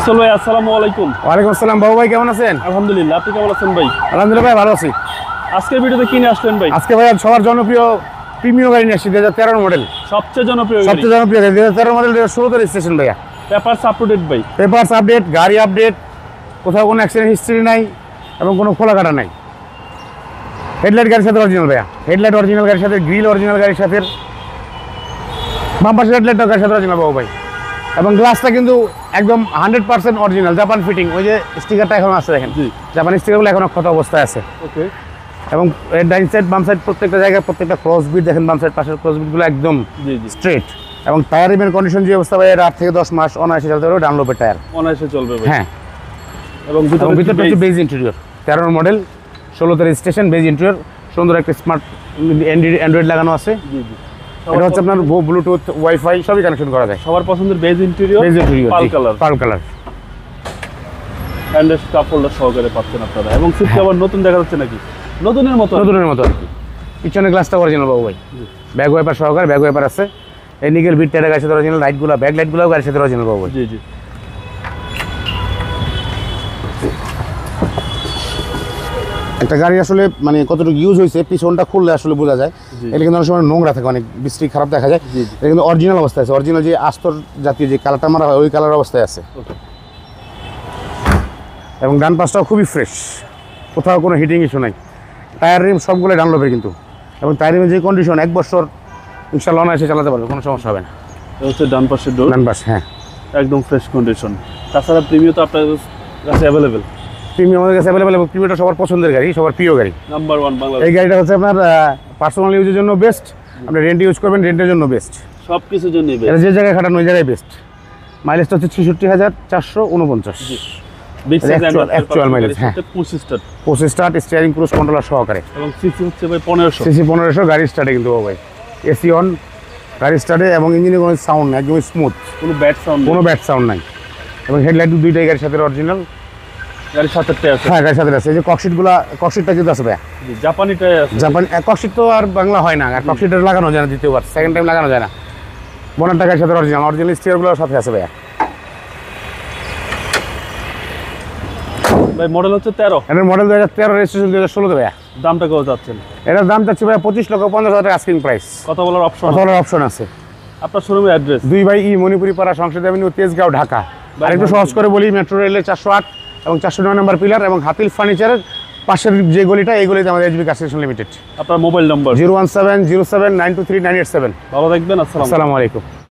রাসেল ভাই আসসালামু আলাইকুম। ওয়ালাইকুম আসসালাম। বাবু ভাই কেমন আছেন? আলহামদুলিল্লাহ, আপনি কেমন আছেন ভাই? আলহামদুলিল্লাহ ভাই, ভালো আছি। আজকের ভিডিওতে কি নিয়ে আসলেন ভাই? আজকে ভাই সবার জনপ্রিয় প্রিমিয়াম গাড়ি নিয়ে আসছি, 2013 মডেল। সবচেয়ে জনপ্রিয় গাড়ি, সবচেয়ে জনপ্রিয় গাড়ি 2013 মডেল, 16 রেজিস্ট্রেশন ভাইয়া। পেপারস আপ টু ডেট ভাই। পেপারস আপডেট, গাড়ি আপডেট, কোথাও কোনো অ্যাক্সিডেন্ট হিস্ট্রি নাই এবং কোনো খোলা কাটা নাই। হেডলাইট গাড়ির সাথে অরিজিনাল ভাইয়া, হেডলাইট অরিজিনাল গাড়ির সাথে, গ্রিল অরিজিনাল গাড়ির সাথে, বাম্পার হেডলাইট গাড়ির সাথে অরিজিনাল বাবু ভাই। এবং গ্লাসটা কিন্তু একদম 100% অরিজিনাল, জাপান ফিটিং। ওই যে স্টিকারটা এখন আছে দেখেন, জাপানি স্টিকারগুলো এখন ক্ষত অবস্থায় আছে। ওকে। এবং ডাইন সাইড বাম সাইড প্রত্যেকটা জায়গায় প্রত্যেকটা ক্রস বিট দেখেন, বাম সাইড পাশের ক্রস বিটগুলো একদম স্ট্রেট। এবং টায়ার রিমের কন্ডিশন যে অবস্থা ভাই, 8 থেকে 10 মাস অনায়াসে চলতে পারবে ডানলোপের টায়ার, অনায়াসে চলবে ভাই। হ্যাঁ। এবং ভিতরটা হচ্ছে beige interior, 13 model, 16 registration, beige interior, সুন্দর একটা স্মার্ট অ্যান্ড্রয়েড লাগানো আছে। এটা হচ্ছে আপনার ব্লুটুথ, ওয়াইফাই সবই কানেকশন করা যায়। সবার পছন্দের beige interior, pearl colour handle cup holder সহকারে পাচ্ছেন আপনারা। এবং সিট কভার নতুন দেখা যাচ্ছে নাকি? নতুনের মতো আর কি। পিছনের গ্লাসটা অরিজিনাল বাবু ভাই, ব্যাক ওয়াইপার সহকারে, ব্যাক ওয়াইপার আছে। এই নিকেল বিট টায়ার গাড়ির সাথে অরিজিনাল, লাইটগুলো ব্যাক লাইটগুলো গাড়ির সাথে অরিজিনাল বাবু ভাই। জি। একটা গাড়ি আসলে মানে কতটুকু ইউজ হয়েছে পিছনটা খুললে আসলে বোঝা যায়। এটা কিন্তু অনেক সময় নোংরা থাকে, অনেক বৃষ্টি খারাপ দেখা যায়। এটা কিন্তু অরিজিনাল অবস্থায় আছে, অরিজিনাল যে আস্তর জাতীয় যে কালারটা মারা হয় ওই কালার অবস্থায় আছে। এবং ডান পাশটাও খুবই ফ্রেশ, কোথাও কোনো হিটিং ইস্যু নাই। টায়ার রিম সবগুলো ডানলোপের কিন্তু। এবং টায়ার রিমের যে কন্ডিশন, 1 বছর ইনশাআল্লাহ অনায়াসে চালাতে পারবে, কোনো সমস্যা হবে না। হচ্ছে ডান পাশের ডোর, ডান পাশ, হ্যাঁ, একদম ফ্রেশ কন্ডিশন। তাছাড়া প্রিমিয়াম তো আপনার কাছে অ্যাভেলেবেল। প্রিমিয়াম আমাদের কাছে অ্যাভেলেবেল, এবং প্রিমিয়ামটা সবার পছন্দের গাড়ি, সবার প্রিয় গাড়ি, নাম্বার 1 বাংলাদেশ। এই গাড়িটা হচ্ছে আপনার পার্সোনাল ইউজের জন্য বেস্ট, আপনি রেন্ট ইউজ করবেন, রেন্টের জন্য বেস্ট, সব কিছুর জন্য এটা যে জায়গায় খাটান ওই জায়গায় বেস্ট। মাইলেজটা হচ্ছে 66,449, অ্যাকচুয়াল মাইলেজ, হ্যাঁ। 25 স্টার্ট, স্টিয়ারিং ক্রুজ কন্ট্রোলার সহকারে। এবং সিসি হচ্ছে ভাই 1500 সিসি 1500, গাড়ি স্টার্টে কিন্তু ভাই, এসি অন, গাড়ি স্টার্টে। এবং ইঞ্জিনে কোনো সাউন্ড নাই, একদম স্মুথ, কোনো ব্যাড সাউন্ড নাই। এবং হেডলাইট দুইটাই গাড়ির সাথে অরিজিনাল, গাড়ির সাথেটাই আছে, হ্যাঁ গাড়ির সাথে আছে। এই যে ককশিটটা কিন্তু আছে ভাই, জাপানিটাই আছে। জাপানি ককশিট তো আর বাংলা হয় না, আর ককশিটটা লাগানো যায় না, দ্বিতীয়বার সেকেন্ড টাইম লাগানো যায় না। বোনারটা গাড়ির সাথে অরিজিনাল স্টিয়ারগুলোর সাথে আছে ভাইয়া। ভাই মডেল হচ্ছে 13, এটার মডেল 2013, রেজিস্ট্রেশন 2016 ভাইয়া। দামটা কত যাচ্ছেন? এটার দাম চাচ্ছি ভাইয়া 25,50,000 টাকা আস্কিং প্রাইস। কত বলার অপশন আছে। আপনার শোরুমের অ্যাড্রেস 2/E মণিপুরি পাড়া, সংসদ এভিনিউ, তেজগাঁও, ঢাকা। আর একটু সহজ করে বলি, মেট্রো রেলের 408 এবং 409 নম্বর পিলার এবং হাতিল ফার্নিচারের পাশের যে গলিটা, এই গলিতে আমাদের HB কার স্টেশন লিমিটেড। আপনার মোবাইল নম্বর 01707923987। ভালো থাকবেন। আসসালামু আলাইকুম।